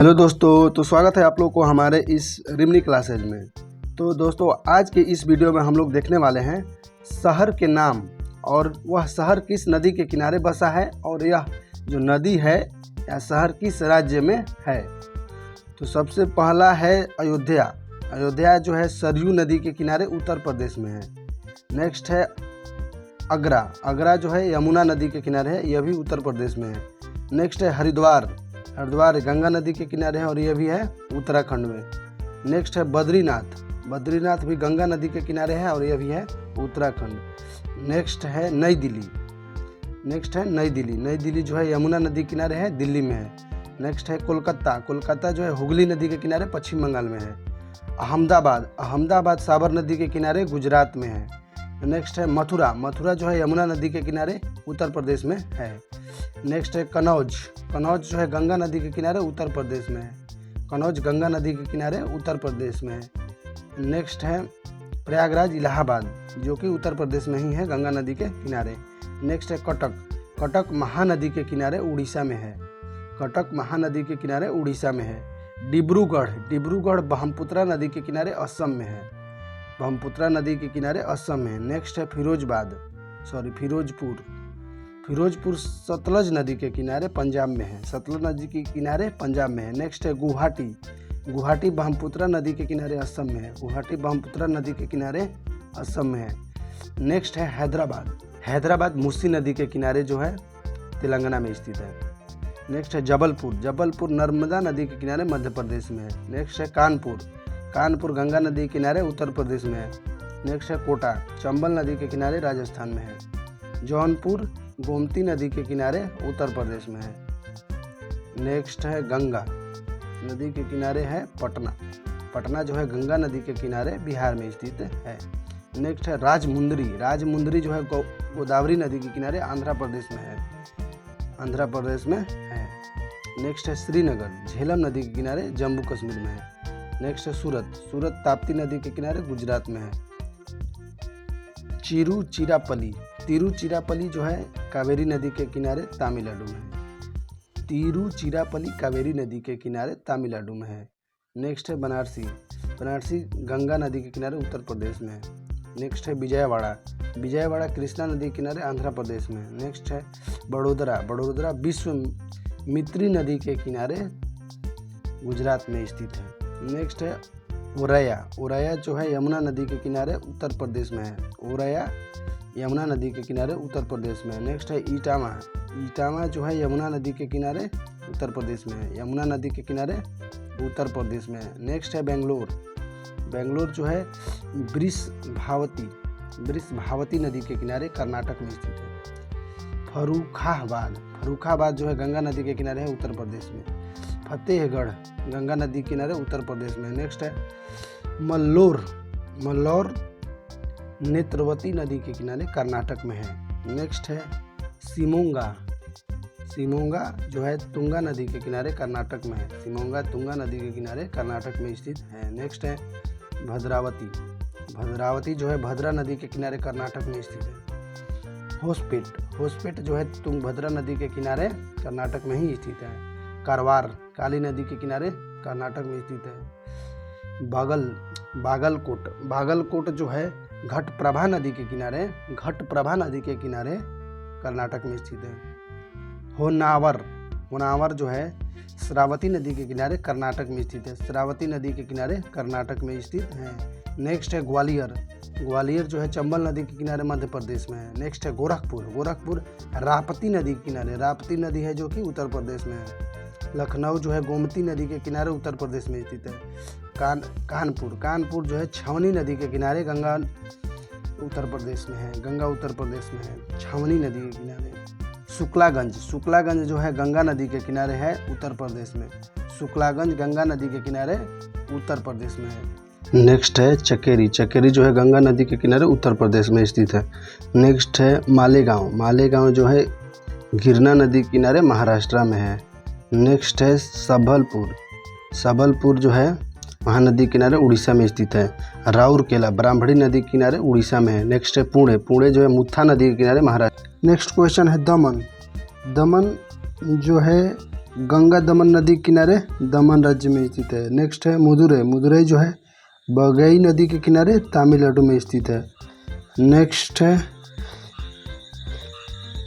Hello दोस्तों, तो स्वागत है आप लोग को हमारे इस रिमनी क्लासेज में। तो दोस्तों, आज के इस वीडियो में हम लोग देखने वाले हैं शहर के नाम और वह शहर किस नदी के किनारे बसा है और यह जो नदी है यह शहर किस राज्य में है। तो सबसे पहला है अयोध्या। अयोध्या जो है सरयू नदी के किनारे उत्तर प्रदेश में है। नेक्स्ट है आगरा। आगरा जो है यमुना नदी के किनारे है, यह भी उत्तर प्रदेश में है। नेक्स्ट है हरिद्वार। हरिद्वार गंगा नदी के किनारे है और यह भी है उत्तराखंड में। नेक्स्ट है बद्रीनाथ। बद्रीनाथ भी गंगा नदी के किनारे है और यह भी है उत्तराखंड। नेक्स्ट है नई दिल्ली। नई दिल्ली जो है यमुना नदी के किनारे है, दिल्ली में है। नेक्स्ट है कोलकाता। कोलकाता जो है हुगली नदी के किनारे पश्चिम बंगाल में है। अहमदाबाद साबर नदी के किनारे गुजरात में है। नेक्स्ट है मथुरा जो है यमुना नदी के किनारे उत्तर प्रदेश में है। नेक्स्ट है कनौज जो है गंगा नदी के किनारे उत्तर प्रदेश में है। कनौज गंगा नदी के किनारे उत्तर प्रदेश में है। नेक्स्ट है प्रयागराज इलाहाबाद जो कि उत्तर प्रदेश में ही है, गंगा नदी के किनारे। नेक्स्ट है कटक महानदी के किनारे उड़ीसा में है। कटक महानदी के किनारे उड़ीसा में है। डिब्रूगढ़ ब्रह्मपुत्र नदी के किनारे असम में है। ब्रह्मपुत्र नदी के किनारे असम में है। नेक्स्ट है फिरोजपुर सतलज नदी के किनारे पंजाब में है। सतलज नदी के किनारे पंजाब में है। नेक्स्ट है गुवाहाटी ब्रह्मपुत्र नदी के किनारे असम में है। गुवाहाटी ब्रह्मपुत्र नदी के किनारे असम में है। नेक्स्ट है हैदराबाद मूसी नदी के किनारे जो है तेलंगाना में स्थित है। नेक्स्ट है जबलपुर नर्मदा नदी के किनारे मध्य प्रदेश में है। नेक्स्ट है कानपुर गंगा नदी के किनारे उत्तर प्रदेश में है। नेक्स्ट है कोटा चंबल नदी के किनारे राजस्थान में है। जौनपुर गोमती नदी के किनारे उत्तर प्रदेश में है। नेक्स्ट है गंगा नदी के किनारे है पटना जो है गंगा नदी के किनारे बिहार में स्थित है। नेक्स्ट है राजमुंदरी जो है गोदावरी नदी के किनारे आंध्र प्रदेश में है। नेक्स्ट है श्रीनगर झेलम नदी के किनारे जम्मू कश्मीर में है। नेक्स्ट है सूरत ताप्ती नदी के किनारे गुजरात में है। तिरुचिरापल्ली जो है कावेरी नदी के किनारे तमिलनाडु में है। तिरुचिरापल्ली कावेरी नदी के किनारे तमिलनाडु में है। नेक्स्ट है बनारसी गंगा नदी के किनारे उत्तर प्रदेश में है। नेक्स्ट है विजयवाड़ा कृष्णा नदी के किनारे आंध्र प्रदेश में है। नेक्स्ट है बड़ोदरा विश्वामित्री नदी के किनारे गुजरात में स्थित है। नेक्स्ट है ओरैया जो है यमुना नदी के किनारे उत्तर प्रदेश में है। ओरैया यमुना नदी के किनारे उत्तर प्रदेश में है। नेक्स्ट है इटामा जो है यमुना नदी के किनारे उत्तर प्रदेश में है। यमुना नदी के किनारे उत्तर प्रदेश में है। नेक्स्ट है बेंगलोर जो है वृषभावती नदी के किनारे कर्नाटक में स्थित है। फर्रुखाबाद जो है गंगा नदी के किनारे है उत्तर प्रदेश में। फतेहगढ़ गंगा नदी के किनारे उत्तर प्रदेश में। नेक्स्ट है मल्लौर नेत्रवती नदी के किनारे कर्नाटक में है। नेक्स्ट है सिमोगा जो है तुंगा नदी के किनारे कर्नाटक में है। तुंगा नदी के किनारे कर्नाटक में स्थित है। नेक्स्ट है भद्रावती जो है भद्रा नदी के किनारे कर्नाटक में स्थित है। होसपेट जो है तुंगभद्रा नदी के किनारे कर्नाटक में ही स्थित है। कारवार काली नदी के किनारे कर्नाटक में स्थित है। बागलकोट जो है घटप्रभा नदी के किनारे कर्नाटक में स्थित है। होनावर जो है श्रावती नदी के किनारे कर्नाटक में स्थित है। श्रावती नदी के किनारे कर्नाटक में स्थित है। नेक्स्ट है ग्वालियर जो है चंबल नदी के किनारे मध्य प्रदेश में है। नेक्स्ट है गोरखपुर राप्ती नदी के किनारे, राप्ती नदी है जो कि उत्तर प्रदेश में है। लखनऊ जो है गोमती नदी के किनारे उत्तर प्रदेश में स्थित है। कानपुर जो है छावनी नदी के किनारे गंगा उत्तर प्रदेश में है। छावनी नदी के किनारे। शुक्लागंज जो है गंगा नदी के किनारे है उत्तर प्रदेश में। शुक्लागंज गंगा नदी के किनारे उत्तर प्रदेश में है। नेक्स्ट है चकेरी जो है गंगा नदी के किनारे उत्तर प्रदेश में स्थित है। नेक्स्ट है मालेगांव जो है गिरना नदी के किनारे महाराष्ट्र में है। नेक्स्ट है सबलपुर जो है महानदी किनारे उड़ीसा में स्थित है। राउरकेला ब्राह्मणी नदी के किनारे उड़ीसा में है। नेक्स्ट है पुणे जो है मुत्था नदी के किनारे महाराष्ट्र। नेक्स्ट क्वेश्चन है दमन जो है गंगा दमन नदी के किनारे दमन राज्य में स्थित है। नेक्स्ट है मदुरई, मदुरई जो है बगई नदी के किनारे तमिलनाडु में स्थित है। नेक्स्ट है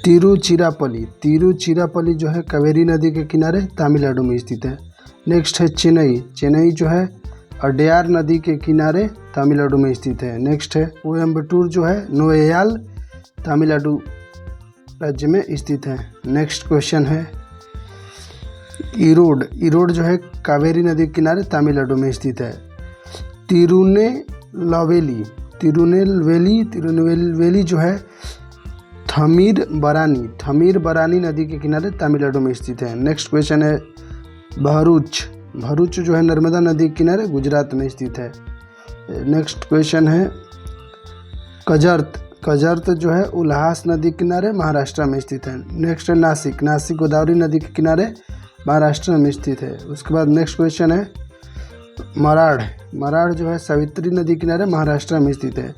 तिरुचिरापल्ली, तिरुचिरापल्ली जो है कावेरी नदी के किनारे तमिलनाडु में स्थित है। नेक्स्ट है चेन्नई, चेन्नई जो है अड्यार नदी के किनारे तमिलनाडु में स्थित है। नेक्स्ट है कोयम्बटूर जो है नोएयाल तमिलनाडु राज्य में स्थित है। नेक्स्ट क्वेश्चन है ईरोड, ईरोड जो है कावेरी नदी के किनारे तमिलनाडु में स्थित है। तिरुनेलवेली, तिरुनेलवेली जो है थमीरबरानी नदी के किनारे तमिलनाडु में स्थित है। नेक्स्ट क्वेश्चन है भरूच, भरूच जो है नर्मदा नदी के किनारे गुजरात में स्थित है। नेक्स्ट क्वेश्चन है कजर्त, कजर्त जो है उल्हास नदी के किनारे महाराष्ट्र में स्थित है। नेक्स्ट है नासिक, नासिक गोदावरी नदी के किनारे महाराष्ट्र में स्थित है। उसके बाद नेक्स्ट क्वेश्चन है मराड़, मराड़ जो है सावित्री नदी किनारे महाराष्ट्र में स्थित है।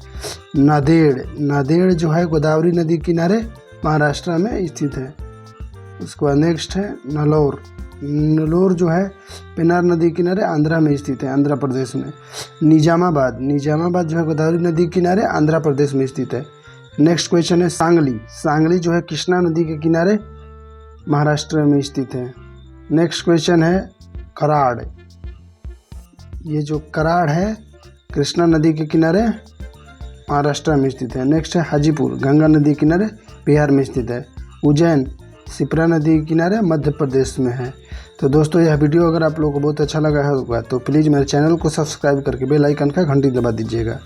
नांदेड़, नांदेड़ जो है गोदावरी नदी किनारे महाराष्ट्र में स्थित है। उसके बाद नेक्स्ट है नलौर, नलौर जो है पेनार नदी किनारे आंध्रा में स्थित है, आंध्र प्रदेश में। निजामाबाद, निजामाबाद जो है गोदावरी नदी किनारे आंध्र प्रदेश में स्थित है। नेक्स्ट क्वेश्चन है सांगली, सांगली जो है कृष्णा नदी के किनारे महाराष्ट्र में स्थित है। नेक्स्ट क्वेश्चन है कराड़, ये जो कराड़ है कृष्णा नदी के किनारे महाराष्ट्र में स्थित है। नेक्स्ट है हाजीपुर, गंगा नदी के किनारे बिहार में स्थित है। उज्जैन शिप्रा नदी के किनारे मध्य प्रदेश में है। तो दोस्तों यह वीडियो अगर आप लोगों को बहुत अच्छा लगा होगा तो प्लीज़ मेरे चैनल को सब्सक्राइब करके बेल आइकन का घंटी दबा दीजिएगा।